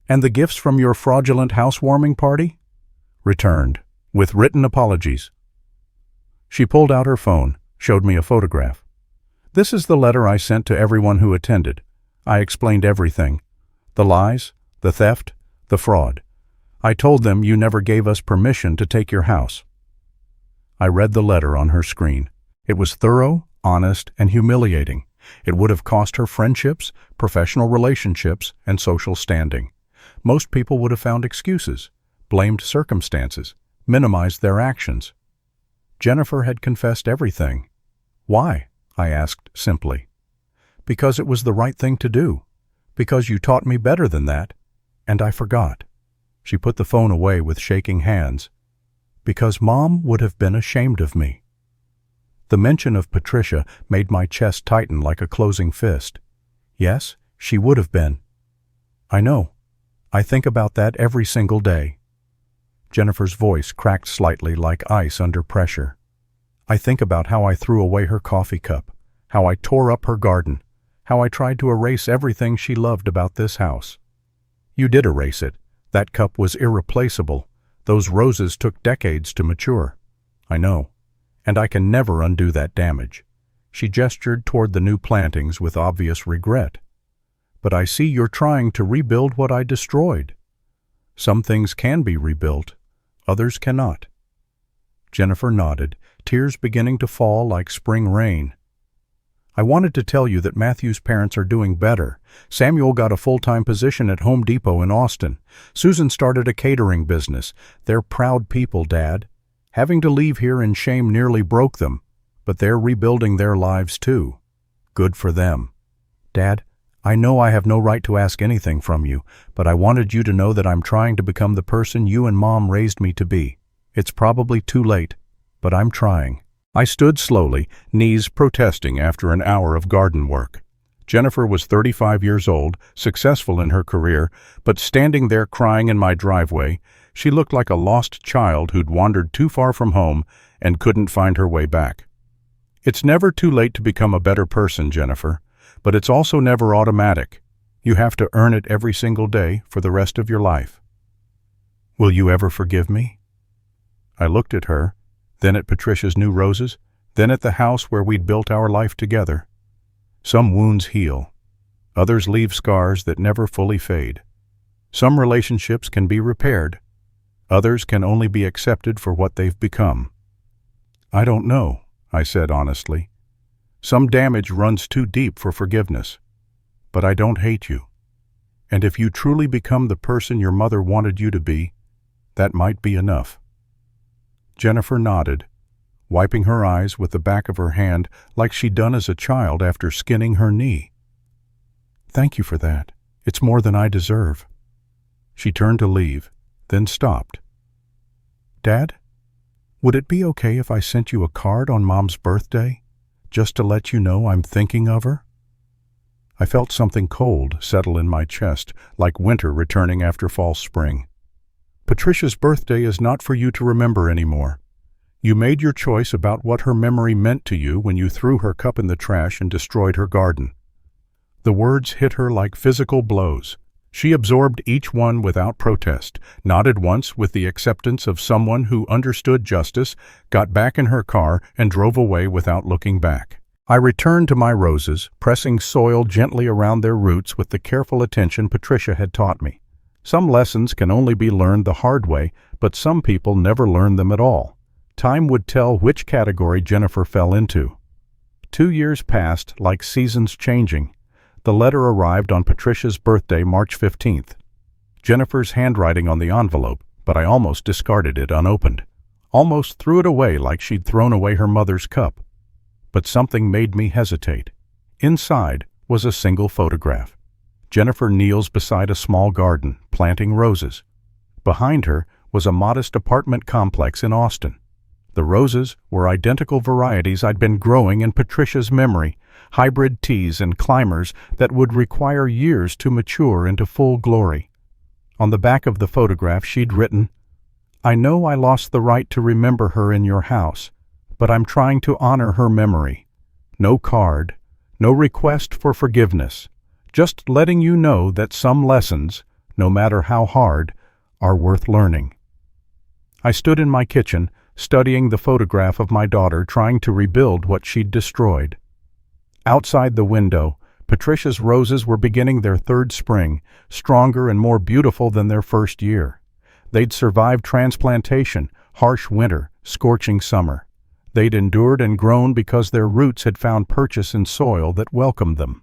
And the gifts from your fraudulent housewarming party? Returned, with written apologies. She pulled out her phone, showed me a photograph. This is the letter I sent to everyone who attended. I explained everything. The lies, the theft, the fraud. I told them you never gave us permission to take your house. I read the letter on her screen. It was thorough, honest, and humiliating. It would have cost her friendships, professional relationships, and social standing. Most people would have found excuses, blamed circumstances, minimized their actions. Jennifer had confessed everything. Why? I asked simply. because it was the right thing to do, because you taught me better than that, and I forgot." She put the phone away with shaking hands. "Because Mom would have been ashamed of me." The mention of Patricia made my chest tighten like a closing fist. Yes, she would have been. I know. I think about that every single day. Jennifer's voice cracked slightly like ice under pressure. I think about how I threw away her coffee cup, how I tore up her garden, how I tried to erase everything she loved about this house. You did erase it. That cup was irreplaceable. Those roses took decades to mature. I know. And I can never undo that damage. She gestured toward the new plantings with obvious regret. But I see you're trying to rebuild what I destroyed. Some things can be rebuilt, others cannot. Jennifer nodded, tears beginning to fall like spring rain. I wanted to tell you that Matthew's parents are doing better. Samuel got a full-time position at Home Depot in Austin. Susan started a catering business. They're proud people, Dad. Having to leave here in shame nearly broke them, but they're rebuilding their lives too. Good for them. Dad, I know I have no right to ask anything from you, but I wanted you to know that I'm trying to become the person you and Mom raised me to be. It's probably too late, but I'm trying. I stood slowly, knees protesting after an hour of garden work. Jennifer was 35 years old, successful in her career, but standing there crying in my driveway, she looked like a lost child who'd wandered too far from home and couldn't find her way back. It's never too late to become a better person, Jennifer, but it's also never automatic. You have to earn it every single day for the rest of your life. Will you ever forgive me? I looked at her, then at Patricia's new roses, then at the house where we'd built our life together. Some wounds heal. Others leave scars that never fully fade. Some relationships can be repaired. Others can only be accepted for what they've become. I don't know, I said honestly. Some damage runs too deep for forgiveness. But I don't hate you. And if you truly become the person your mother wanted you to be, that might be enough. Jennifer nodded, wiping her eyes with the back of her hand like she'd done as a child after skinning her knee. Thank you for that. It's more than I deserve. She turned to leave, then stopped. Dad, would it be okay if I sent you a card on Mom's birthday, just to let you know I'm thinking of her? I felt something cold settle in my chest, like winter returning after false spring. Patricia's birthday is not for you to remember anymore. You made your choice about what her memory meant to you when you threw her cup in the trash and destroyed her garden. The words hit her like physical blows. She absorbed each one without protest, nodded once with the acceptance of someone who understood justice, got back in her car, and drove away without looking back. I returned to my roses, pressing soil gently around their roots with the careful attention Patricia had taught me. Some lessons can only be learned the hard way, but some people never learn them at all. Time would tell which category Jennifer fell into. 2 years passed like seasons changing. The letter arrived on Patricia's birthday, March 15th. Jennifer's handwriting on the envelope, but I almost discarded it unopened. Almost threw it away like she'd thrown away her mother's cup. But something made me hesitate. Inside was a single photograph. Jennifer kneels beside a small garden, planting roses. Behind her was a modest apartment complex in Austin. The roses were identical varieties I'd been growing in Patricia's memory, hybrid teas and climbers that would require years to mature into full glory. On the back of the photograph she'd written, I know I lost the right to remember her in your house, but I'm trying to honor her memory. No card, no request for forgiveness. Just letting you know that some lessons, no matter how hard, are worth learning. I stood in my kitchen, studying the photograph of my daughter trying to rebuild what she'd destroyed. Outside the window, Patricia's roses were beginning their third spring, stronger and more beautiful than their first year. They'd survived transplantation, harsh winter, scorching summer. They'd endured and grown because their roots had found purchase in soil that welcomed them.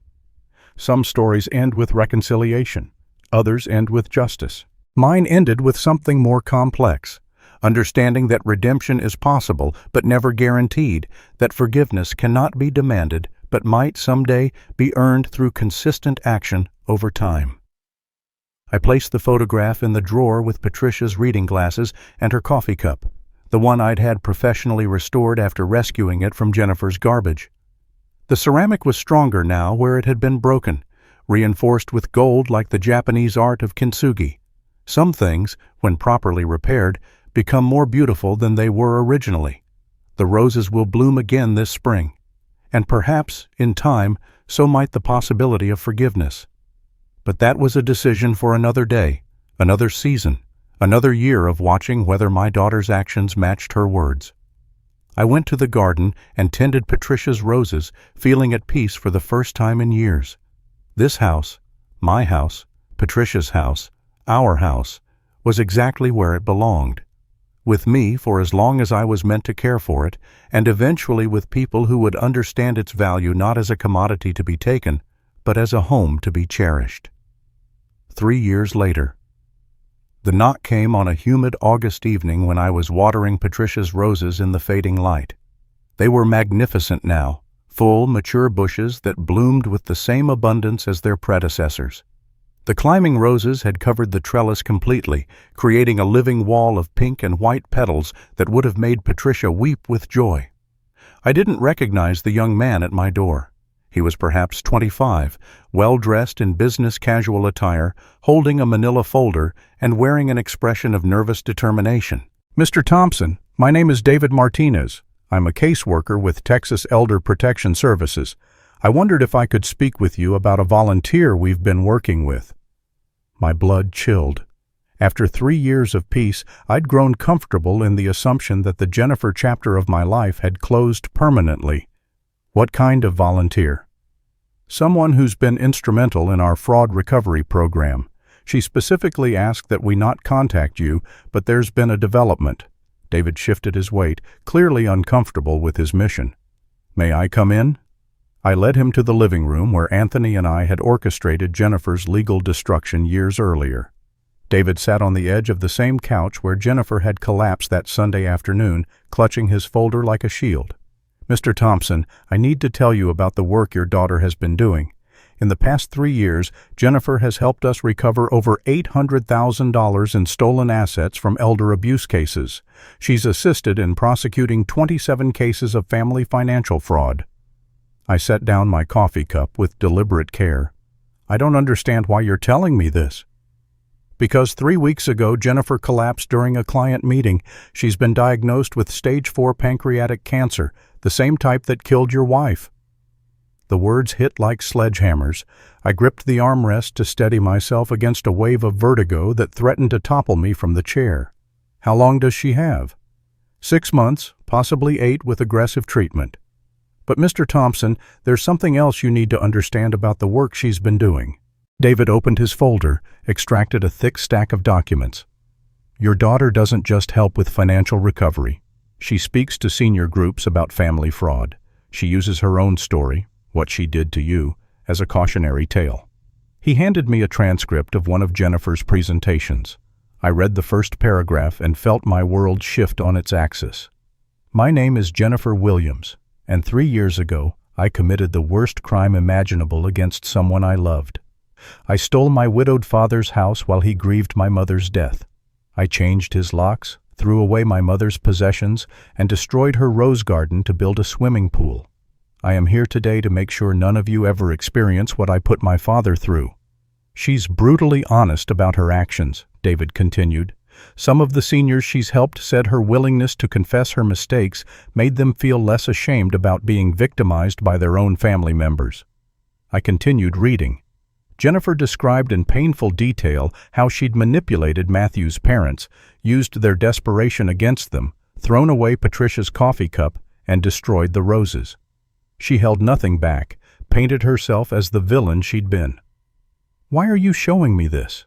Some stories end with reconciliation. Others end with justice. Mine ended with something more complex. Understanding that redemption is possible but never guaranteed, that forgiveness cannot be demanded but might someday be earned through consistent action over time. I placed the photograph in the drawer with Patricia's reading glasses and her coffee cup, the one I'd had professionally restored after rescuing it from Jennifer's garbage. The ceramic was stronger now where it had been broken, reinforced with gold like the Japanese art of kintsugi. Some things, when properly repaired, become more beautiful than they were originally. The roses will bloom again this spring, and perhaps, in time, so might the possibility of forgiveness. But that was a decision for another day, another season, another year of watching whether my daughter's actions matched her words. I went to the garden and tended Patricia's roses, feeling at peace for the first time in years. This house, my house, Patricia's house, our house, was exactly where it belonged. With me for as long as I was meant to care for it, and eventually with people who would understand its value not as a commodity to be taken, but as a home to be cherished. 3 years later. The knock came on a humid August evening when I was watering Patricia's roses in the fading light. They were magnificent now, full, mature bushes that bloomed with the same abundance as their predecessors. The climbing roses had covered the trellis completely, creating a living wall of pink and white petals that would have made Patricia weep with joy. I didn't recognize the young man at my door. He was perhaps 25, well-dressed in business casual attire, holding a manila folder and wearing an expression of nervous determination. "Mr. Thompson, my name is David Martinez. I'm a caseworker with Texas Elder Protection Services. I wondered if I could speak with you about a volunteer we've been working with." My blood chilled. After 3 years of peace, I'd grown comfortable in the assumption that the Jennifer chapter of my life had closed permanently. What kind of volunteer? Someone who's been instrumental in our fraud recovery program. She specifically asked that we not contact you, but there's been a development. David shifted his weight, clearly uncomfortable with his mission. "May I come in?" I led him to the living room where Anthony and I had orchestrated Jennifer's legal destruction years earlier. David sat on the edge of the same couch where Jennifer had collapsed that Sunday afternoon, clutching his folder like a shield. "Mr. Thompson, I need to tell you about the work your daughter has been doing. In the past 3 years, Jennifer has helped us recover over $800,000 in stolen assets from elder abuse cases. She's assisted in prosecuting 27 cases of family financial fraud." I set down my coffee cup with deliberate care. "I don't understand why you're telling me this." "Because 3 weeks ago, Jennifer collapsed during a client meeting. She's been diagnosed with stage 4 pancreatic cancer, the same type that killed your wife." The words hit like sledgehammers. I gripped the armrest to steady myself against a wave of vertigo that threatened to topple me from the chair. "How long does she have?" 6 months, possibly 8 with aggressive treatment. "But Mr. Thompson, there's something else you need to understand about the work she's been doing." David opened his folder, extracted a thick stack of documents. "Your daughter doesn't just help with financial recovery. She speaks to senior groups about family fraud. She uses her own story, what she did to you, as a cautionary tale." He handed me a transcript of one of Jennifer's presentations. I read the first paragraph and felt my world shift on its axis. "My name is Jennifer Williams, and 3 years ago, I committed the worst crime imaginable against someone I loved. I stole my widowed father's house while he grieved my mother's death. I changed his locks, threw away my mother's possessions, and destroyed her rose garden to build a swimming pool. I am here today to make sure none of you ever experience what I put my father through." "She's brutally honest about her actions," David continued. "Some of the seniors she's helped said her willingness to confess her mistakes made them feel less ashamed about being victimized by their own family members." I continued reading. Jennifer described in painful detail how she'd manipulated Matthew's parents, used their desperation against them, thrown away Patricia's coffee cup, and destroyed the roses. She held nothing back, painted herself as the villain she'd been. "Why are you showing me this?"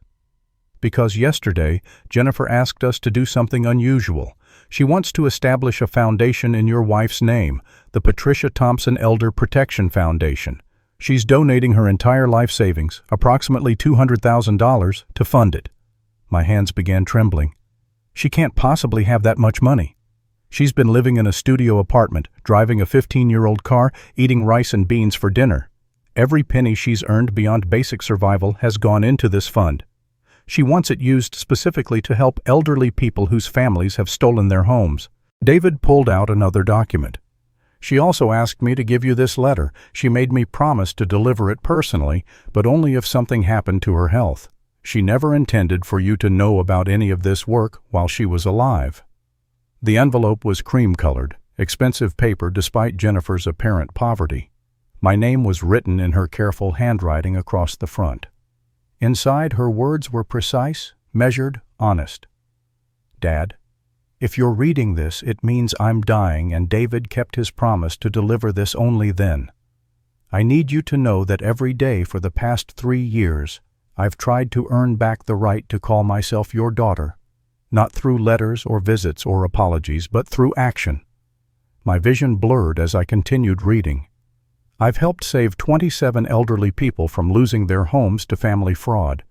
"Because yesterday, Jennifer asked us to do something unusual. She wants to establish a foundation in your wife's name, the Patricia Thompson Elder Protection Foundation. She's donating her entire life savings, approximately $200,000, to fund it." My hands began trembling. "She can't possibly have that much money." She's been living in a studio apartment, driving a 15-year-old car, eating rice and beans for dinner. Every penny she's earned beyond basic survival has gone into this fund. She wants it used specifically to help elderly people whose families have stolen their homes. David pulled out another document. She also asked me to give you this letter. She made me promise to deliver it personally, but only if something happened to her health. She never intended for you to know about any of this work while she was alive. The envelope was cream-colored, expensive paper despite Jennifer's apparent poverty. My name was written in her careful handwriting across the front. Inside, her words were precise, measured, honest. Dad, if you're reading this, it means I'm dying and David kept his promise to deliver this only then. I need you to know that every day for the past 3 years, I've tried to earn back the right to call myself your daughter, not through letters or visits or apologies, but through action. My vision blurred as I continued reading. I've helped save 27 elderly people from losing their homes to family fraud.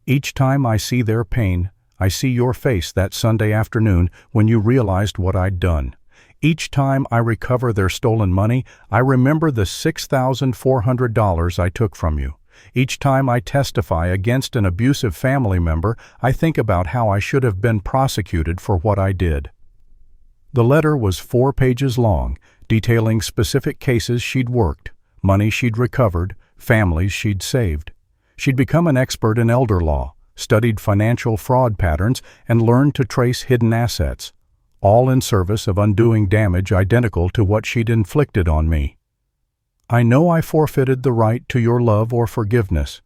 Each time I see their pain, I see your face that Sunday afternoon when you realized what I'd done. Each time I recover their stolen money, I remember the $6,400 I took from you. Each time I testify against an abusive family member, I think about how I should have been prosecuted for what I did. The letter was 4 pages long, detailing specific cases she'd worked, money she'd recovered, families she'd saved. She'd become an expert in elder law, studied financial fraud patterns, and learned to trace hidden assets, all in service of undoing damage identical to what she'd inflicted on me. I know I forfeited the right to your love or forgiveness,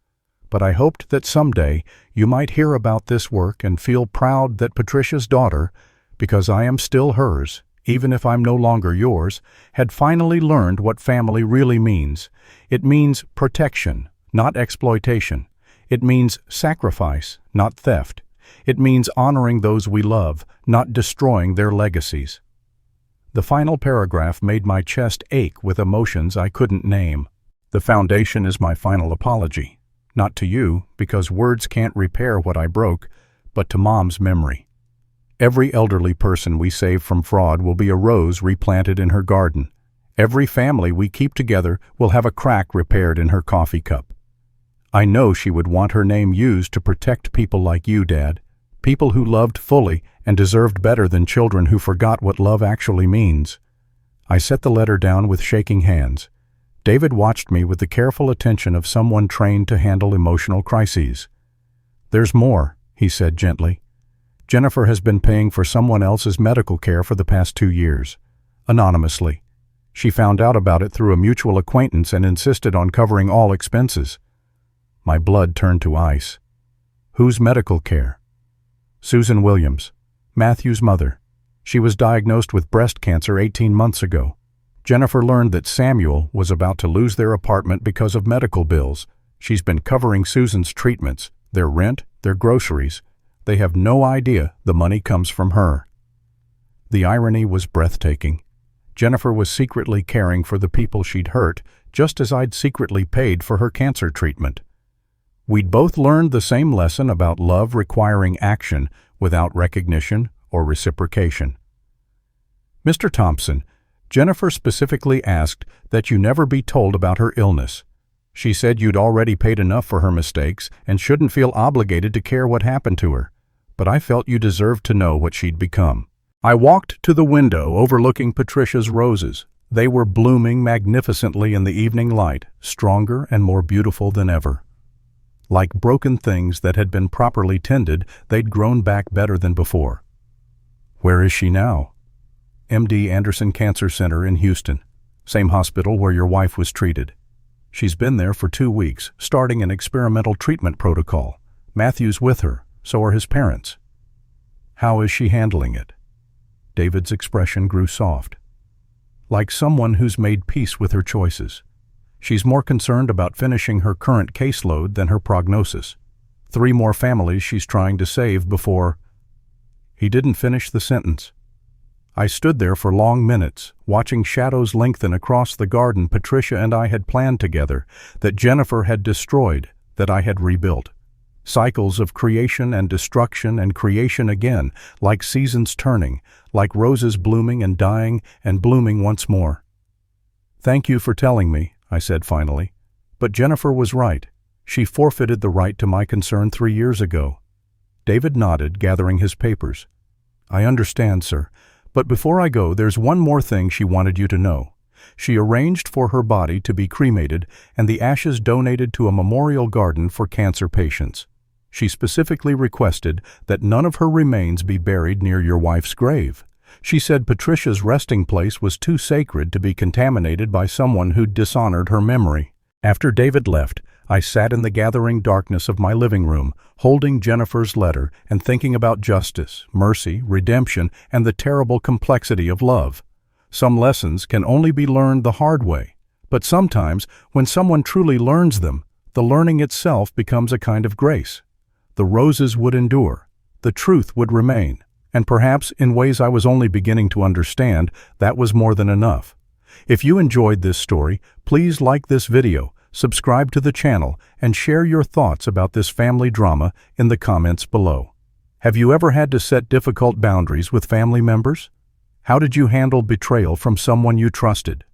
but I hoped that someday you might hear about this work and feel proud that Patricia's daughter, because I am still hers, even if I'm no longer yours, had finally learned what family really means. It means protection, not exploitation. It means sacrifice, not theft. It means honoring those we love, not destroying their legacies. The final paragraph made my chest ache with emotions I couldn't name. The foundation is my final apology, not to you, because words can't repair what I broke, but to Mom's memory. Every elderly person we save from fraud will be a rose replanted in her garden. Every family we keep together will have a crack repaired in her coffee cup. I know she would want her name used to protect people like you, Dad, people who loved fully and deserved better than children who forgot what love actually means. I set the letter down with shaking hands. David watched me with the careful attention of someone trained to handle emotional crises. "There's more," he said gently. "Jennifer has been paying for someone else's medical care for the past 2 years, anonymously. She found out about it through a mutual acquaintance and insisted on covering all expenses." My blood turned to ice. Whose medical care? Susan Williams, Matthew's mother. She was diagnosed with breast cancer 18 months ago. Jennifer learned that Samuel was about to lose their apartment because of medical bills. She's been covering Susan's treatments, their rent, their groceries. They have no idea the money comes from her. The irony was breathtaking. Jennifer was secretly caring for the people she'd hurt, just as I'd secretly paid for her cancer treatment. We'd both learned the same lesson about love requiring action without recognition or reciprocation. "Mr. Thompson, Jennifer specifically asked that you never be told about her illness. She said you'd already paid enough for her mistakes and shouldn't feel obligated to care what happened to her, but I felt you deserved to know what she'd become." I walked to the window overlooking Patricia's roses. They were blooming magnificently in the evening light, stronger and more beautiful than ever. Like broken things that had been properly tended, they'd grown back better than before. "Where is she now?" MD Anderson Cancer Center in Houston, same hospital where your wife was treated. She's been there for 2 weeks, starting an experimental treatment protocol. Matthew's with her, so are his parents. "How is she handling it?" David's expression grew soft. "Like someone who's made peace with her choices. She's more concerned about finishing her current caseload than her prognosis. 3 more families she's trying to save before—" He didn't finish the sentence. I stood there for long minutes, watching shadows lengthen across the garden Patricia and I had planned together, that Jennifer had destroyed, that I had rebuilt. Cycles of creation and destruction and creation again, like seasons turning, like roses blooming and dying and blooming once more. "Thank you for telling me," I said finally. "But Jennifer was right. She forfeited the right to my concern 3 years ago." David nodded, gathering his papers. "I understand, sir. But before I go, there's one more thing she wanted you to know. She arranged for her body to be cremated and the ashes donated to a memorial garden for cancer patients. She specifically requested that none of her remains be buried near your wife's grave. She said Patricia's resting place was too sacred to be contaminated by someone who'd dishonored her memory." After David left, I sat in the gathering darkness of my living room, holding Jennifer's letter and thinking about justice, mercy, redemption, and the terrible complexity of love. Some lessons can only be learned the hard way, but sometimes, when someone truly learns them, the learning itself becomes a kind of grace. The roses would endure, the truth would remain, and perhaps in ways I was only beginning to understand, that was more than enough. If you enjoyed this story, please like this video, subscribe to the channel, and share your thoughts about this family drama in the comments below. Have you ever had to set difficult boundaries with family members? How did you handle betrayal from someone you trusted?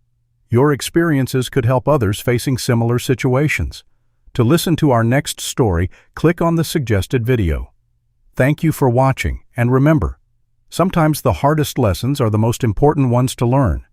Your experiences could help others facing similar situations. To listen to our next story, click on the suggested video. Thank you for watching, and remember, sometimes the hardest lessons are the most important ones to learn.